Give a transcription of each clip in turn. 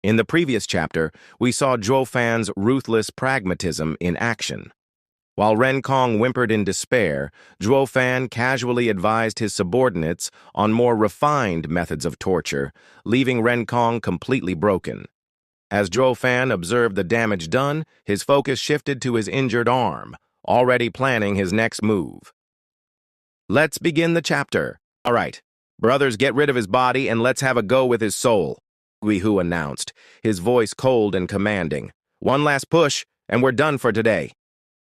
In the previous chapter, we saw Joo Fan's ruthless pragmatism in action. While Ren Kong whimpered in despair, Joo Fan casually advised his subordinates on more refined methods of torture, leaving Ren Kong completely broken. As Joo Fan observed the damage done, his focus shifted to his injured arm, already planning his next move. Let's begin the chapter. All right, brothers, get rid of his body and let's have a go with his soul, Guihu announced, his voice cold and commanding. One last push, and we're done for today.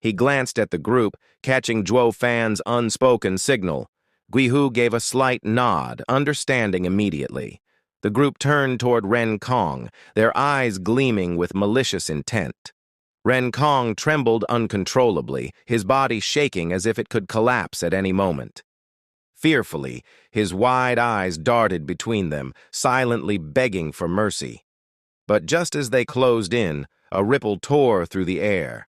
He glanced at the group, catching Joo Fan's unspoken signal. Guihu gave a slight nod, understanding immediately. The group turned toward Ren Kong, their eyes gleaming with malicious intent. Ren Kong trembled uncontrollably, his body shaking as if it could collapse at any moment. Fearfully, his wide eyes darted between them, silently begging for mercy. But just as they closed in, a ripple tore through the air.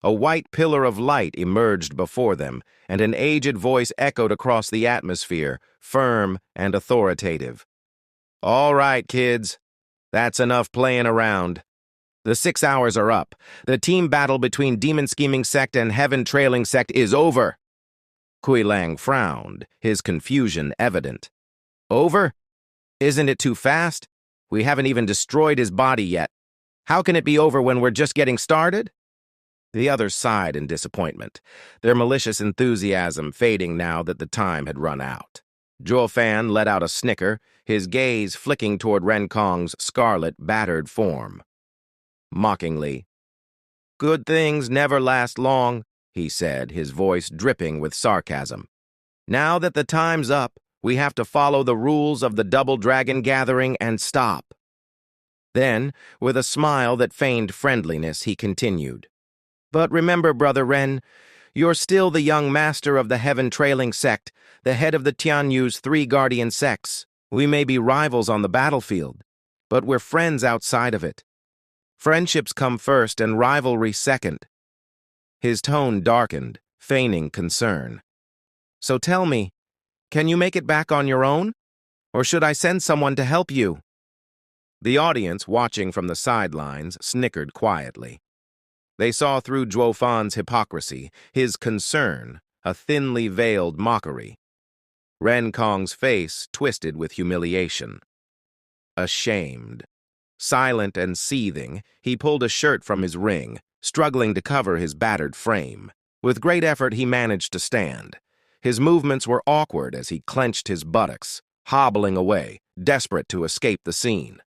A white pillar of light emerged before them, and an aged voice echoed across the atmosphere, firm and authoritative. All right, kids. That's enough playing around. The 6 hours are up. The team battle between Demon Scheming Sect and Heaven Trailing Sect is over. Kui Lang frowned, his confusion evident. Over? Isn't it too fast? We haven't even destroyed his body yet. How can it be over when we're just getting started? The others sighed in disappointment, their malicious enthusiasm fading now that the time had run out. Joo Fan let out a snicker, his gaze flicking toward Ren Kong's scarlet, battered form. Mockingly, "Good things never last long," he said, his voice dripping with sarcasm. "Now that the time's up, we have to follow the rules of the Double Dragon Gathering and stop." Then, with a smile that feigned friendliness, he continued. "But remember, Brother Ren, you're still the young master of the Heaven Trailing Sect, the head of the Tianyu's 3 guardian sects. We may be rivals on the battlefield, but we're friends outside of it. Friendships come first and rivalry second." His tone darkened, feigning concern. "So tell me, can you make it back on your own? Or should I send someone to help you?" The audience, watching from the sidelines, snickered quietly. They saw through Joo Fan's hypocrisy, his concern, a thinly veiled mockery. Ren Kong's face twisted with humiliation. Ashamed. Silent and seething, he pulled a shirt from his ring, struggling to cover his battered frame. With great effort, he managed to stand. His movements were awkward as he clenched his buttocks, hobbling away, desperate to escape the scene.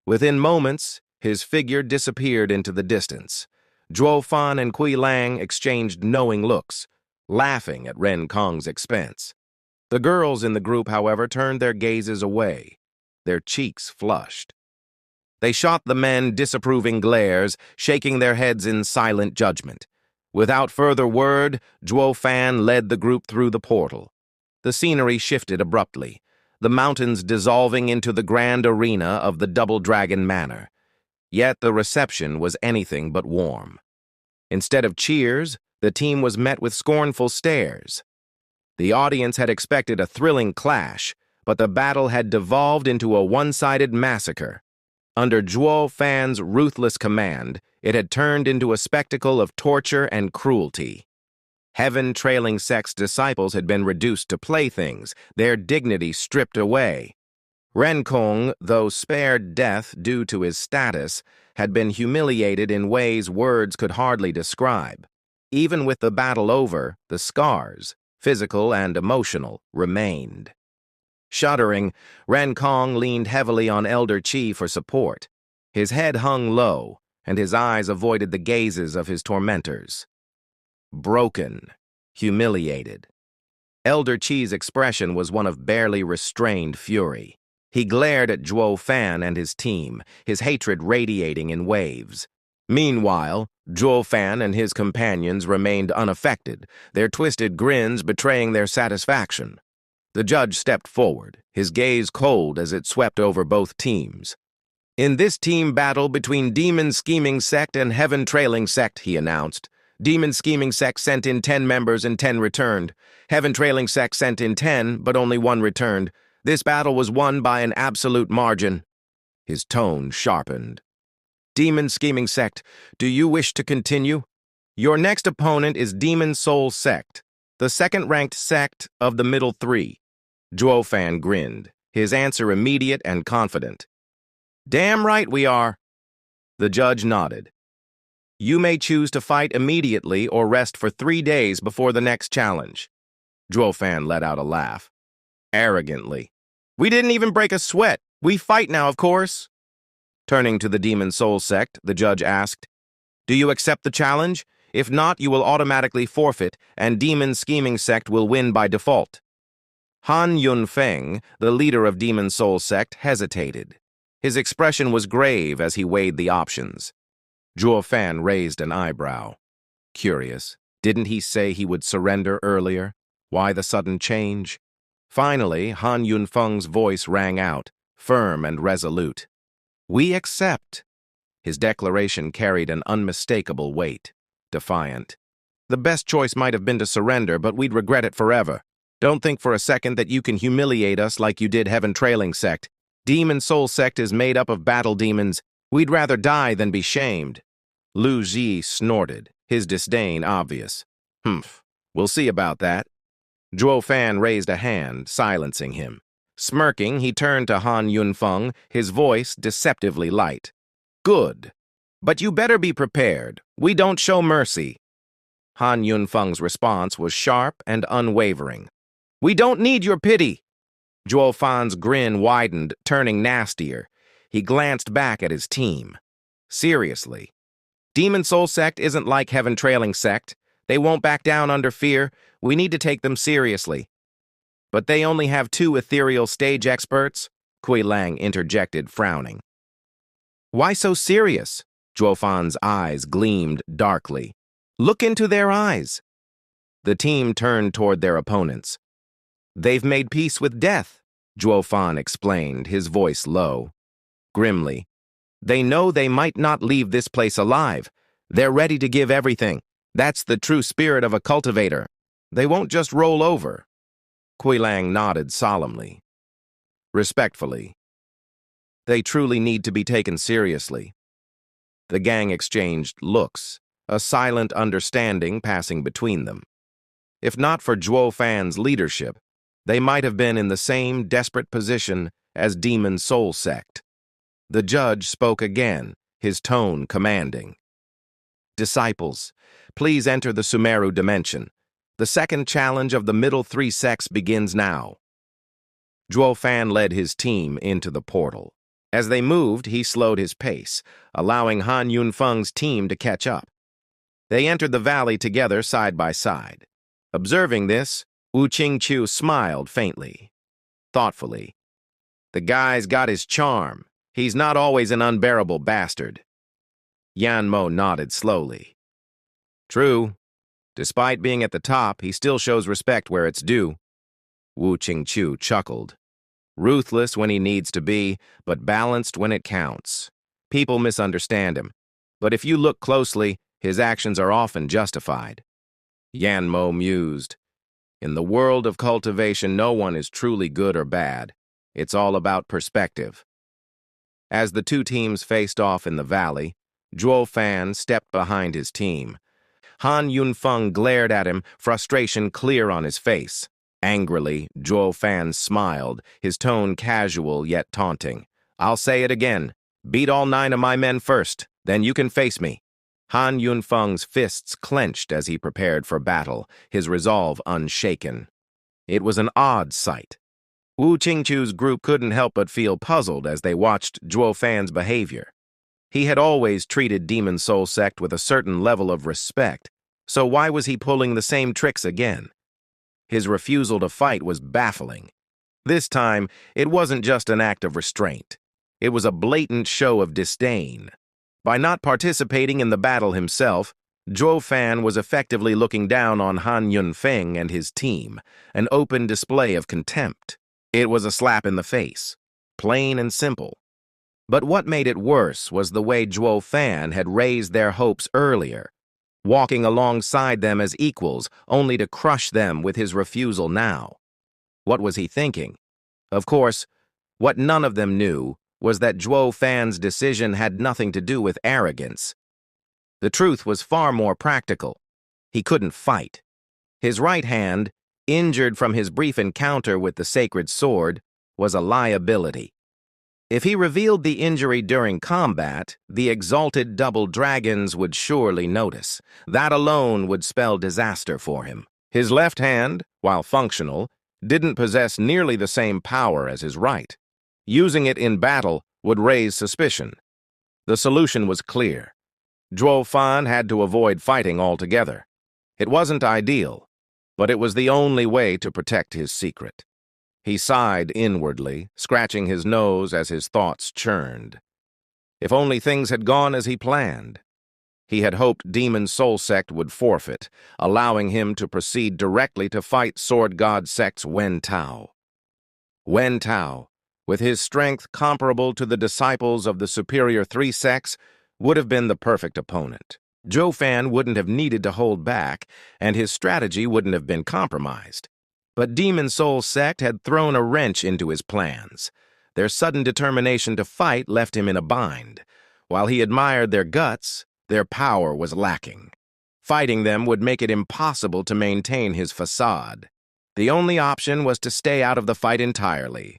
Within moments, his figure disappeared into the distance. Joo Fan and Kui Lang exchanged knowing looks, laughing at Ren Kong's expense. The girls in the group, however, turned their gazes away, their cheeks flushed. They shot the men disapproving glares, shaking their heads in silent judgment. Without further word, Joo Fan led the group through the portal. The scenery shifted abruptly, the mountains dissolving into the grand arena of the Double Dragon Manor. Yet the reception was anything but warm. Instead of cheers, the team was met with scornful stares. The audience had expected a thrilling clash, but the battle had devolved into a one-sided massacre. Under Joo Fan's ruthless command, it had turned into a spectacle of torture and cruelty. Heaven Trailing Sect's disciples had been reduced to playthings, their dignity stripped away. Ren Kong, though spared death due to his status, had been humiliated in ways words could hardly describe. Even with the battle over, the scars, physical and emotional, remained. Shuddering, Ren Kong leaned heavily on Elder Chi for support. His head hung low, and his eyes avoided the gazes of his tormentors. Broken, humiliated. Elder Chi's expression was one of barely restrained fury. He glared at Joo Fan and his team, his hatred radiating in waves. Meanwhile, Joo Fan and his companions remained unaffected, their twisted grins betraying their satisfaction. The judge stepped forward, his gaze cold as it swept over both teams. "In this team battle between Demon Scheming Sect and Heaven Trailing Sect," he announced, "Demon Scheming Sect sent in 10 members and 10 returned. Heaven Trailing Sect sent in 10, but only 1 returned. This battle was won by an absolute margin." His tone sharpened. Demon Scheming Sect, do you wish to continue? Your next opponent is Demon Soul Sect, the second-ranked sect of the middle three. Joo Fan grinned, his answer immediate and confident. Damn right we are. The judge nodded. You may choose to fight immediately or rest for 3 days before the next challenge. Joo Fan let out a laugh. Arrogantly. We didn't even break a sweat. We fight now, of course. Turning to the Demon Soul Sect, the judge asked, do you accept the challenge? If not, you will automatically forfeit, and Demon Scheming Sect will win by default. Han Yunfeng, the leader of Demon Soul Sect, hesitated. His expression was grave as he weighed the options. Joo Fan raised an eyebrow. Curious, didn't he say he would surrender earlier? Why the sudden change? Finally, Han Yunfeng's voice rang out, firm and resolute. We accept. His declaration carried an unmistakable weight, defiant. The best choice might have been to surrender, but we'd regret it forever. Don't think for a second that you can humiliate us like you did Heaven Trailing Sect. Demon Soul Sect is made up of battle demons. We'd rather die than be shamed. Lu Ji snorted, his disdain obvious. Humph, we'll see about that. Joo Fan raised a hand, silencing him. Smirking, he turned to Han Yunfeng, his voice deceptively light. Good. But you better be prepared. We don't show mercy. Han Yunfeng's response was sharp and unwavering. We don't need your pity. Joo Fan's grin widened, turning nastier. He glanced back at his team. Seriously. Demon Soul Sect isn't like Heaven Trailing Sect. They won't back down under fear. We need to take them seriously. But they only have 2 ethereal stage experts, Kui Lang interjected, frowning. Why so serious? Joo Fan's eyes gleamed darkly. Look into their eyes. The team turned toward their opponents. They've made peace with death, Joo Fan explained, his voice low. Grimly, they know they might not leave this place alive. They're ready to give everything. That's the true spirit of a cultivator. They won't just roll over. Kui Lang nodded solemnly. Respectfully. They truly need to be taken seriously. The gang exchanged looks, a silent understanding passing between them. If not for Joo Fan's leadership, they might have been in the same desperate position as Demon Soul Sect. The judge spoke again, his tone commanding. Disciples, please enter the Sumeru dimension. The second challenge of the middle 3 sects begins now. Joo Fan led his team into the portal. As they moved, he slowed his pace, allowing Han Yunfeng's team to catch up. They entered the valley together side by side. Observing this, Wu Qingqiu smiled faintly, thoughtfully. The guy's got his charm. He's not always an unbearable bastard. Yan Mo nodded slowly. True. Despite being at the top, he still shows respect where it's due. Wu Qingqiu chuckled. Ruthless when he needs to be, but balanced when it counts. People misunderstand him, but if you look closely, his actions are often justified. Yan Mo mused. In the world of cultivation, no one is truly good or bad. It's all about perspective. As the 2 teams faced off in the valley, Joo Fan stepped behind his team. Han Yunfeng glared at him, frustration clear on his face. Angrily, Joo Fan smiled, his tone casual yet taunting. I'll say it again. Beat all 9 of my men first, then you can face me. Han Yunfeng's fists clenched as he prepared for battle, his resolve unshaken. It was an odd sight. Wu Qingqiu's group couldn't help but feel puzzled as they watched Joo Fan's behavior. He had always treated Demon Soul Sect with a certain level of respect, so why was he pulling the same tricks again? His refusal to fight was baffling. This time, it wasn't just an act of restraint. It was a blatant show of disdain. By not participating in the battle himself, Joo Fan was effectively looking down on Han Yunfeng and his team, an open display of contempt. It was a slap in the face, plain and simple. But what made it worse was the way Joo Fan had raised their hopes earlier, walking alongside them as equals, only to crush them with his refusal now. What was he thinking? Of course, what none of them knew was that Joo Fan's decision had nothing to do with arrogance. The truth was far more practical. He couldn't fight. His right hand, injured from his brief encounter with the sacred sword, was a liability. If he revealed the injury during combat, the exalted double dragons would surely notice. That alone would spell disaster for him. His left hand, while functional, didn't possess nearly the same power as his right. Using it in battle would raise suspicion. The solution was clear. Joo Fan had to avoid fighting altogether. It wasn't ideal, but it was the only way to protect his secret. He sighed inwardly, scratching his nose as his thoughts churned. If only things had gone as he planned. He had hoped Demon Soul Sect would forfeit, allowing him to proceed directly to fight Sword God Sect's Wen Tao. Wen Tao, with his strength comparable to the disciples of the superior three sects, would have been the perfect opponent. Joo Fan wouldn't have needed to hold back, and his strategy wouldn't have been compromised. But Demon Soul Sect had thrown a wrench into his plans. Their sudden determination to fight left him in a bind. While he admired their guts, their power was lacking. Fighting them would make it impossible to maintain his facade. The only option was to stay out of the fight entirely.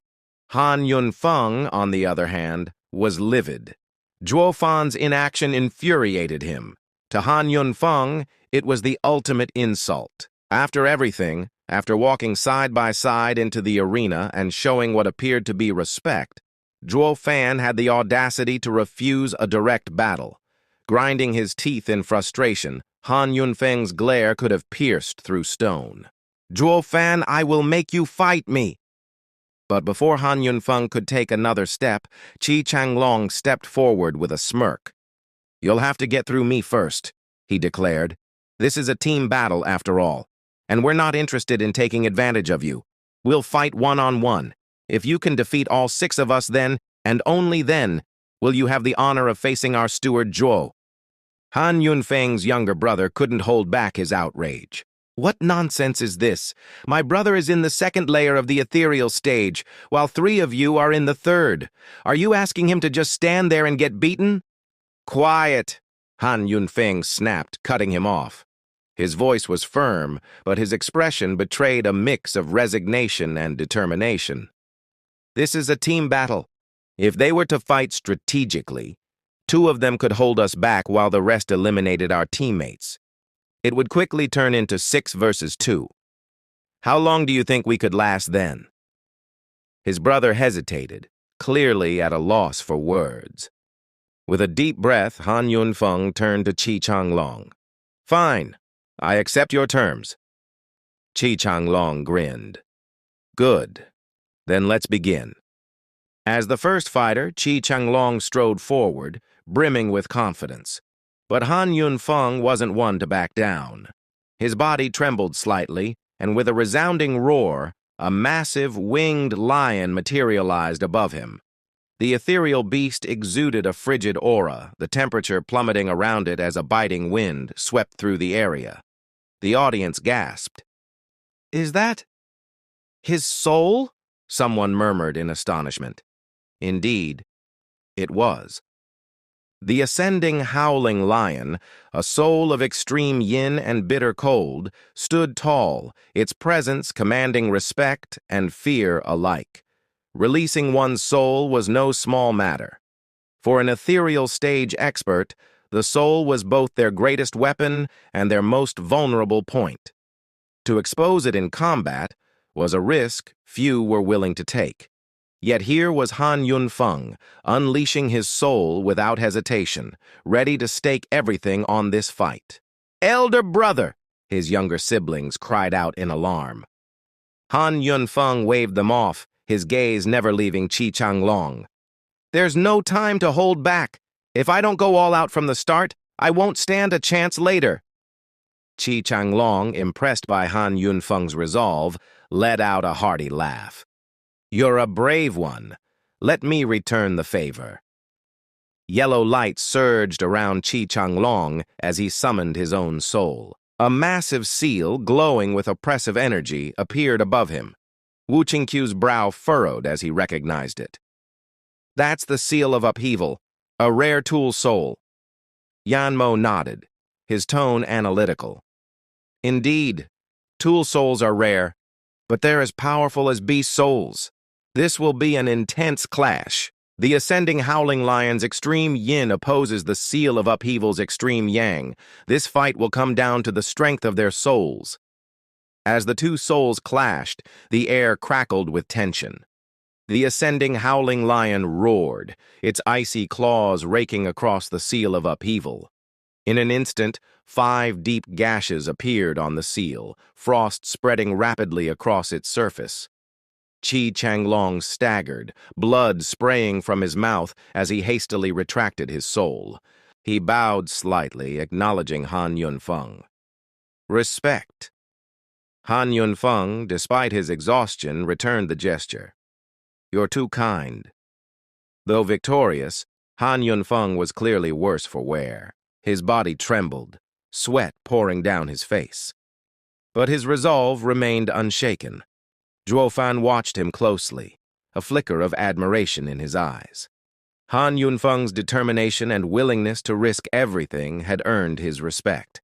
Han Yunfeng, on the other hand, was livid. Joo Fan's inaction infuriated him. To Han Yunfeng, it was the ultimate insult. After everything, after walking side by side into the arena and showing what appeared to be respect, Joo Fan had the audacity to refuse a direct battle. Grinding his teeth in frustration, Han Yunfeng's glare could have pierced through stone. "Joo Fan, I will make you fight me!" But before Han Yunfeng could take another step, Chang Long stepped forward with a smirk. "You'll have to get through me first," he declared. "This is a team battle, after all, and we're not interested in taking advantage of you. We'll fight one-on-one. If you can defeat all 6 of us then, and only then, will you have the honor of facing our steward Joo." Han Yunfeng's younger brother couldn't hold back his outrage. "What nonsense is this? My brother is in the 2nd layer of the ethereal stage, while 3 of you are in the 3rd. Are you asking him to just stand there and get beaten?" "Quiet!" Han Yunfeng snapped, cutting him off. His voice was firm, but his expression betrayed a mix of resignation and determination. "This is a team battle. If they were to fight strategically, 2 of them could hold us back while the rest eliminated our teammates. It would quickly turn into 6 versus 2. How long do you think we could last then?" His brother hesitated, clearly at a loss for words. With a deep breath, Han Yunfeng turned to Chang Long. "Fine. I accept your terms." Chang Long grinned. "Good. Then let's begin." As the first fighter, Chang Long strode forward, brimming with confidence. But Han Yunfeng wasn't one to back down. His body trembled slightly, and with a resounding roar, a massive winged lion materialized above him. The ethereal beast exuded a frigid aura, the temperature plummeting around it as a biting wind swept through the area. The audience gasped. "Is that his soul?" someone murmured in astonishment. Indeed, it was. The ascending howling lion, a soul of extreme yin and bitter cold, stood tall, its presence commanding respect and fear alike. Releasing one's soul was no small matter. For an ethereal stage expert, the soul was both their greatest weapon and their most vulnerable point. To expose it in combat was a risk few were willing to take. Yet here was Han Yunfeng, unleashing his soul without hesitation, ready to stake everything on this fight. "Elder brother!" his younger siblings cried out in alarm. Han Yunfeng waved them off, his gaze never leaving Chang Long. "There's no time to hold back. If I don't go all out from the start, I won't stand a chance later." Chang Long, impressed by Han Yunfeng's resolve, let out a hearty laugh. "You're a brave one. Let me return the favor." Yellow light surged around Chang Long as he summoned his own soul. A massive seal, glowing with oppressive energy, appeared above him. Wu Qingqiu's brow furrowed as he recognized it. That's the seal of upheaval, a rare tool soul. Yanmo nodded, his tone analytical. Indeed, tool souls are rare, but they're as powerful as beast souls. This will be an intense clash. The ascending howling lion's extreme yin opposes the seal of upheaval's extreme yang. This fight will come down to the strength of their souls. As the two souls clashed, the air crackled with tension. The ascending howling lion roared, its icy claws raking across the seal of upheaval. In an instant, 5 deep gashes appeared on the seal, frost spreading rapidly across its surface. Chang Long staggered, blood spraying from his mouth as he hastily retracted his soul. He bowed slightly, acknowledging Han Yunfeng. Respect. Han Yunfeng, despite his exhaustion, returned the gesture. You're too kind. Though victorious, Han Yunfeng was clearly worse for wear. His body trembled, sweat pouring down his face. But his resolve remained unshaken. Joo Fan watched him closely, a flicker of admiration in his eyes. Han Yunfeng's determination and willingness to risk everything had earned his respect.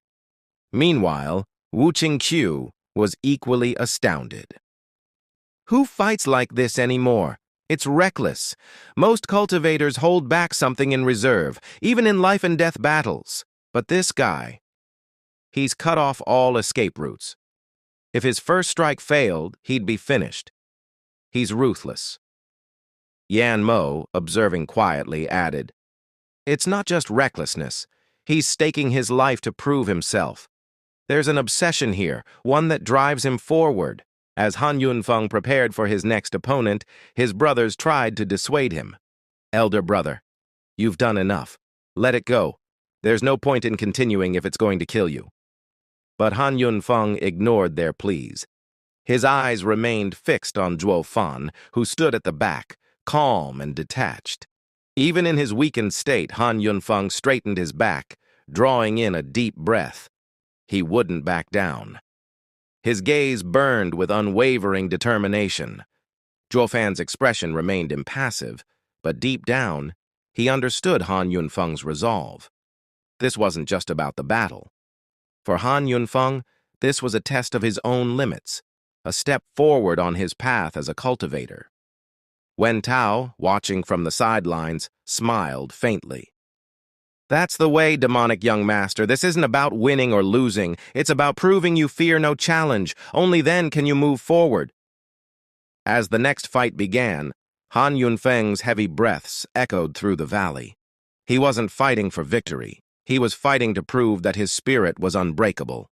Meanwhile, Wu Qingqiu was equally astounded. Who fights like this anymore? It's reckless. Most cultivators hold back something in reserve, even in life-and-death battles. But this guy, he's cut off all escape routes. If his first strike failed, he'd be finished. He's ruthless. Yanmo, observing quietly, added, It's not just recklessness. He's staking his life to prove himself. There's an obsession here, one that drives him forward. As Han Yunfeng prepared for his next opponent, his brothers tried to dissuade him. Elder brother, you've done enough. Let it go. There's no point in continuing if it's going to kill you. But Han Yunfeng ignored their pleas. His eyes remained fixed on Joo Fan, who stood at the back, calm and detached. Even in his weakened state, Han Yunfeng straightened his back, drawing in a deep breath. He wouldn't back down. His gaze burned with unwavering determination. Joo Fan's expression remained impassive, but deep down, he understood Han Yunfeng's resolve. This wasn't just about the battle. For Han Yunfeng, this was a test of his own limits, a step forward on his path as a cultivator. Wen Tao, watching from the sidelines, smiled faintly. That's the way, demonic young master. This isn't about winning or losing. It's about proving you fear no challenge. Only then can you move forward. As the next fight began, Han Yunfeng's heavy breaths echoed through the valley. He wasn't fighting for victory. He was fighting to prove that his spirit was unbreakable.